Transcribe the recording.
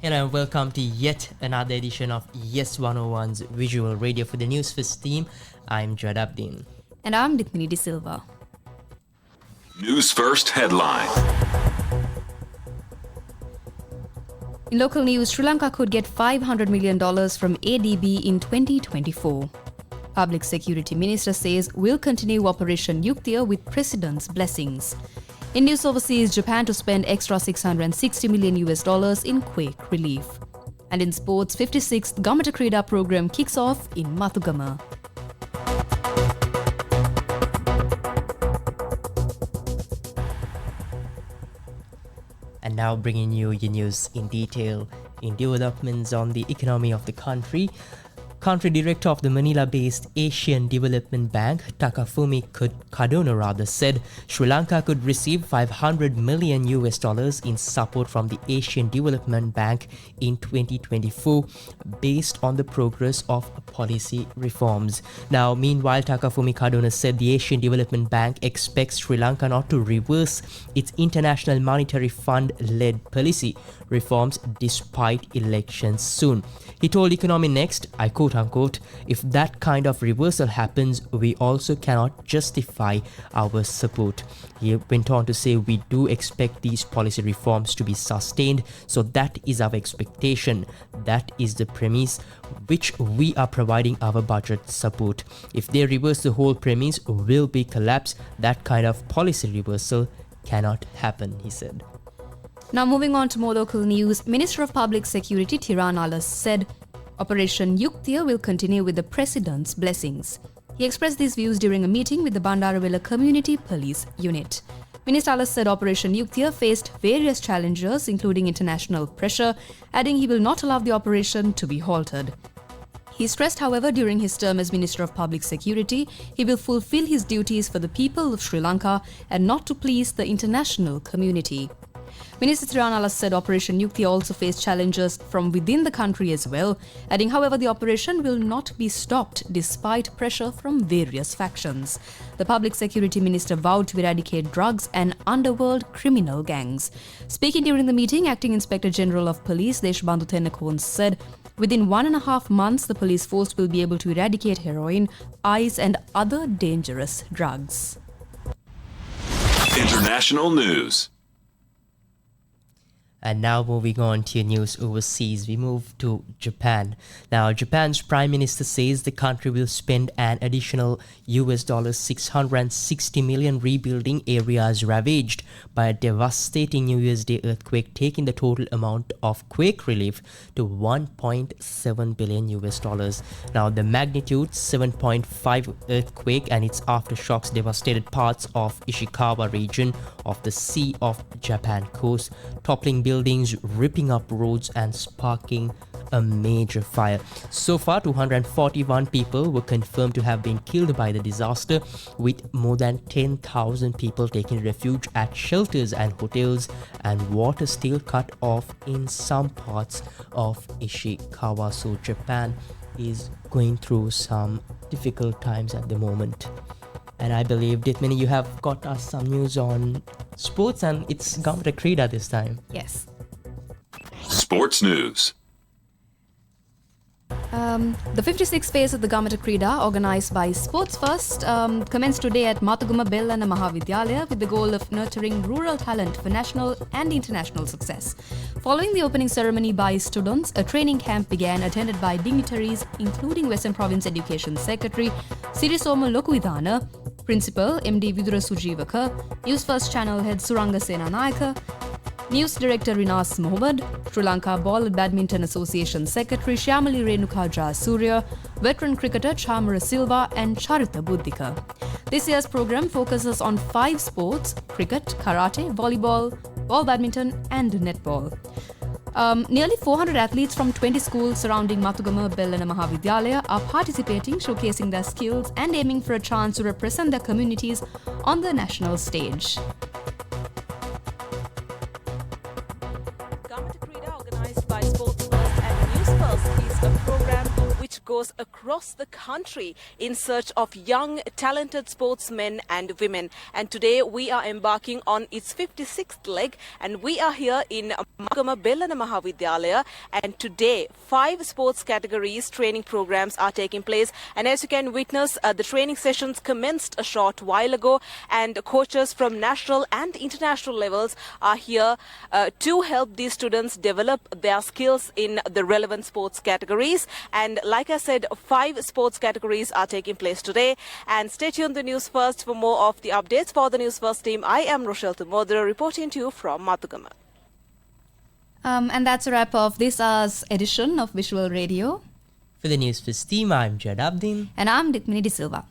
Hello and welcome to yet another edition of Yes 101's Visual Radio for the Newsfirst team. I'm Jad Abdin. And I'm Dithmini De Silva. Newsfirst headline. In local news, Sri Lanka could get $500 million from ADB in 2024. Public Security Minister says we'll continue Operation Yuktiya with President's blessings. In news overseas, Japan to spend extra $660 million in quake relief. And in sports, 56th Gamata Krida program kicks off in Mathugama. And now bringing you your news in detail. In developments on the economy of the country director of the Manila-based Asian Development Bank, Takafumi Kadona said Sri Lanka could receive $500 million in support from the Asian Development Bank in 2024 based on the progress of policy reforms. Now, meanwhile, Takafumi Kadona said the Asian Development Bank expects Sri Lanka not to reverse its International Monetary Fund-led policy reforms despite elections soon. He told Economy Next, I quote unquote, if that kind of reversal happens, we also cannot justify our support. He went on to say we do expect these policy reforms to be sustained, so that is our expectation. That is the premise which we are providing our budget support. If they reverse, the whole premise will be collapsed. That kind of policy reversal cannot happen, he said. Now moving on to more local news, Minister of Public Security Tiran Alas said Operation Yuktiya will continue with the President's blessings. He expressed these views during a meeting with the Bandarawela Community Police Unit. Minister Alas said Operation Yuktiya faced various challenges including international pressure, adding he will not allow the operation to be halted. He stressed, however, during his term as Minister of Public Security, he will fulfill his duties for the people of Sri Lanka and not to please the international community. Minister Tiran Alas said Operation Yuktiya also faced challenges from within the country as well, adding, however, the operation will not be stopped despite pressure from various factions. The Public Security Minister vowed to eradicate drugs and underworld criminal gangs. Speaking during the meeting, Acting Inspector General of Police Deshbandhu Tennakon said within 1.5 months, the police force will be able to eradicate heroin, ice and other dangerous drugs. International news. And now moving on to news overseas, we move to Japan. Now, Japan's Prime Minister says the country will spend an additional $660 million rebuilding areas ravaged by a devastating New Year's Day earthquake, taking the total amount of quake relief to $1.7 billion. Now, the magnitude 7.5 earthquake and its aftershocks devastated parts of Ishikawa region of the Sea of Japan coast, toppling buildings, ripping up roads and sparking a major fire. So far, 241 people were confirmed to have been killed by the disaster, with more than 10,000 people taking refuge at shelters and hotels, and water still cut off in some parts of Ishikawa. So Japan is going through some difficult times at the moment. And I believe, Dithmini, you have got us some news on sports, and it's Gamata Krida this time. Yes. Sports news. The 56th phase of the Gamata Krida, organised by Sports First, commenced today at Mathugama Bellana Mahavidyalaya with the goal of nurturing rural talent for national and international success. Following the opening ceremony by students, a training camp began attended by dignitaries including Western Province Education Secretary Sirisoma Lokuidana, Principal MD Vidura Sujivaka, Newsfirst channel head Suranga Senanayaka, News Director Rinas Mohammed, Sri Lanka Ball and Badminton Association Secretary Shyamali Renuka Jayasuriya, veteran cricketer Chamara Silva and Charita Buddhika. This year's program focuses on 5 sports: cricket, karate, volleyball, ball badminton and netball. Nearly 400 athletes from 20 schools surrounding Mathugama Bellana Mahavidyalaya are participating, showcasing their skills and aiming for a chance to represent their communities on the national stage. Gamata Krida, organised by Sports First and Newsfirst, is a program which goes across the country in search of young, talented sportsmen and women. And today we are embarking on its 56th leg, and we are here in Magama Bellana Mahavidyalaya. And today, 5 sports categories training programs are taking place. And as you can witness, the training sessions commenced a short while ago, and coaches from national and international levels are here to help these students develop their skills in the relevant sports categories. And like I said, 5 sports categories are taking place today. And stay tuned to News First for more of the updates. For the News First team, I am Rochelle Tumodra reporting to you from Mathugama. And that's a wrap of this hour's edition of Visual Radio. For the Newsfirst team, I'm Jad Abdin. And I'm Ditmini De Silva.